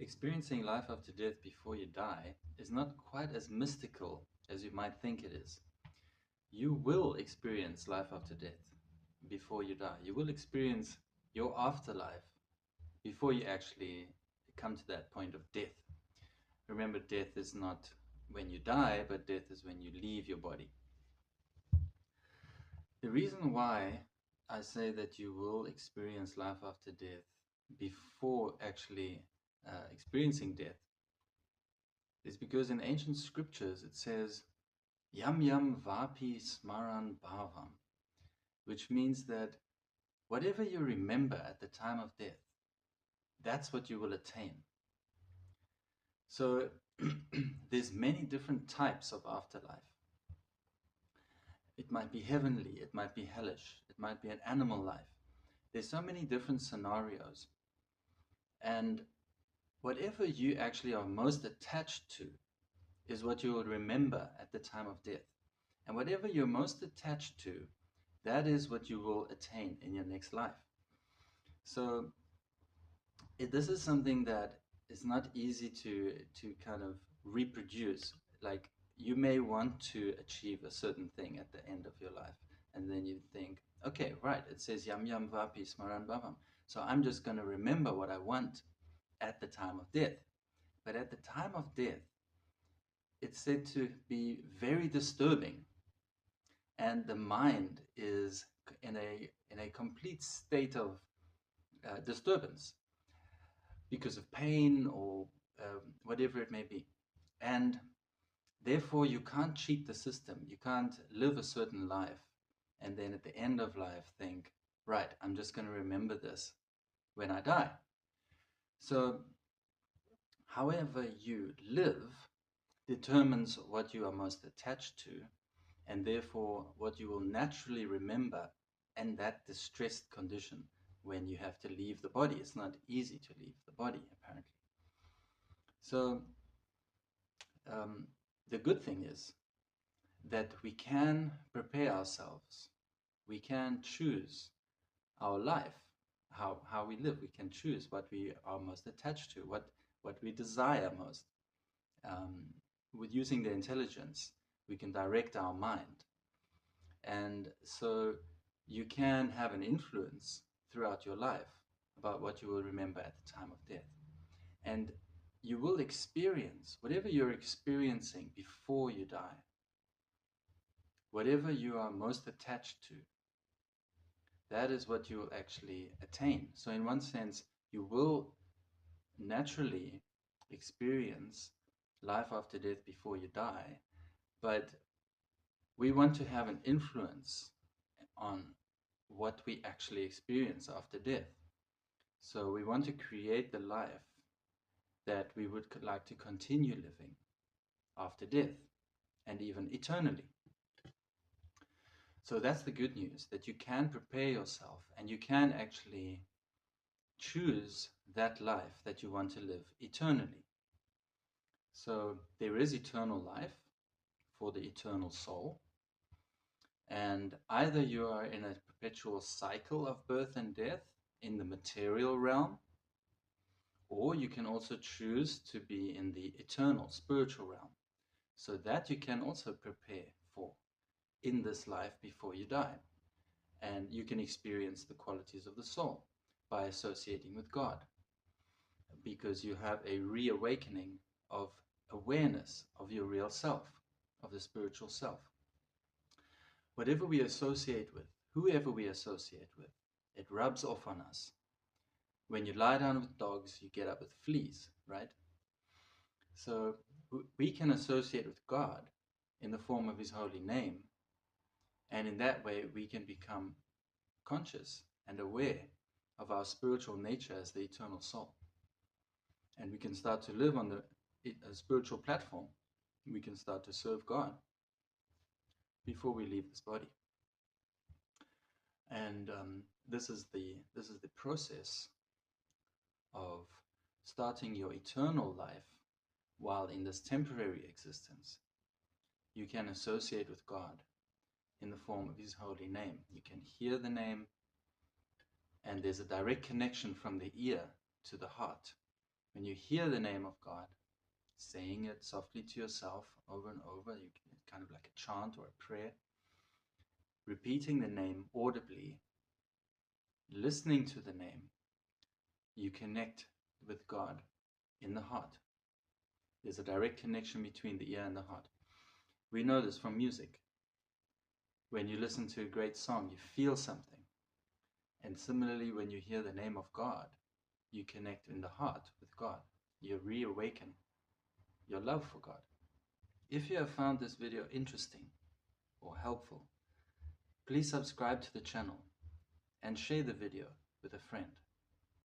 Experiencing life after death before you die is not quite as mystical as you might think it is. You will experience life after death before you die. You will experience your afterlife before you actually come to that point of death. Remember, death is not when you die, but death is when you leave your body. The reason why I say that you will experience life after death before actually experiencing death is because in ancient scriptures it says yam yam vapi smaran bhavam, which means that whatever you remember at the time of death, that's what you will attain. So there's many different types of afterlife. It might be heavenly, it might be hellish, it might be an animal life. There's so many different scenarios. And whatever you actually are most attached to is what you will remember at the time of death. And whatever you're most attached to, that is what you will attain in your next life. So this is something that is not easy to kind of reproduce. Like, you may want to achieve a certain thing at the end of your life, and then you think, okay, right, it says yam yam vapi smaran bhavam, so I'm just going to remember what I want at the time of death. But at the time of death, it's said to be very disturbing, and the mind is in a complete state of disturbance because of pain or whatever it may be. And therefore, you can't cheat the system. You can't live a certain life and then at the end of life think, right, I'm just going to remember this when I die. So however you live determines what you are most attached to, and therefore what you will naturally remember in that distressed condition when you have to leave the body. It's not easy to leave the body, apparently. So the good thing is that we can prepare ourselves. We can choose our life, how we live. We can choose what we are most attached to, what we desire most. With using the intelligence, we can direct our mind. And so you can have an influence throughout your life about what you will remember at the time of death. And you will experience whatever you're experiencing before you die, whatever you are most attached to, that is what you will actually attain. So in one sense, you will naturally experience life after death before you die, but we want to have an influence on what we actually experience after death. So we want to create the life that we would like to continue living after death and even eternally. So that's the good news, that you can prepare yourself and you can actually choose that life that you want to live eternally. So there is eternal life for the eternal soul, and either you are in a perpetual cycle of birth and death in the material realm, or you can also choose to be in the eternal spiritual realm, so that you can also prepare for in this life before you die. And you can experience the qualities of the soul by associating with God, because you have a reawakening of awareness of your real self, of the spiritual self. Whatever we associate with, whoever we associate with, it rubs off on us. When you lie down with dogs, you get up with fleas, right? So we can associate with God in the form of His holy name, and in that way we can become conscious and aware of our spiritual nature as the eternal soul. And we can start to live on a spiritual platform. We can start to serve God before we leave this body. And this is the process of starting your eternal life while in this temporary existence. You can associate with God in the form of His holy name. You can hear the name, and there's a direct connection from the ear to the heart. When you hear the name of God, saying it softly to yourself over and over, kind of like a chant or a prayer, repeating the name audibly, listening to the name, you connect with God in the heart. There's a direct connection between the ear and the heart. We know this from music. When you listen to a great song, you feel something. And similarly, when you hear the name of God, you connect in the heart with God. You reawaken your love for God. If you have found this video interesting or helpful, please subscribe to the channel and share the video with a friend.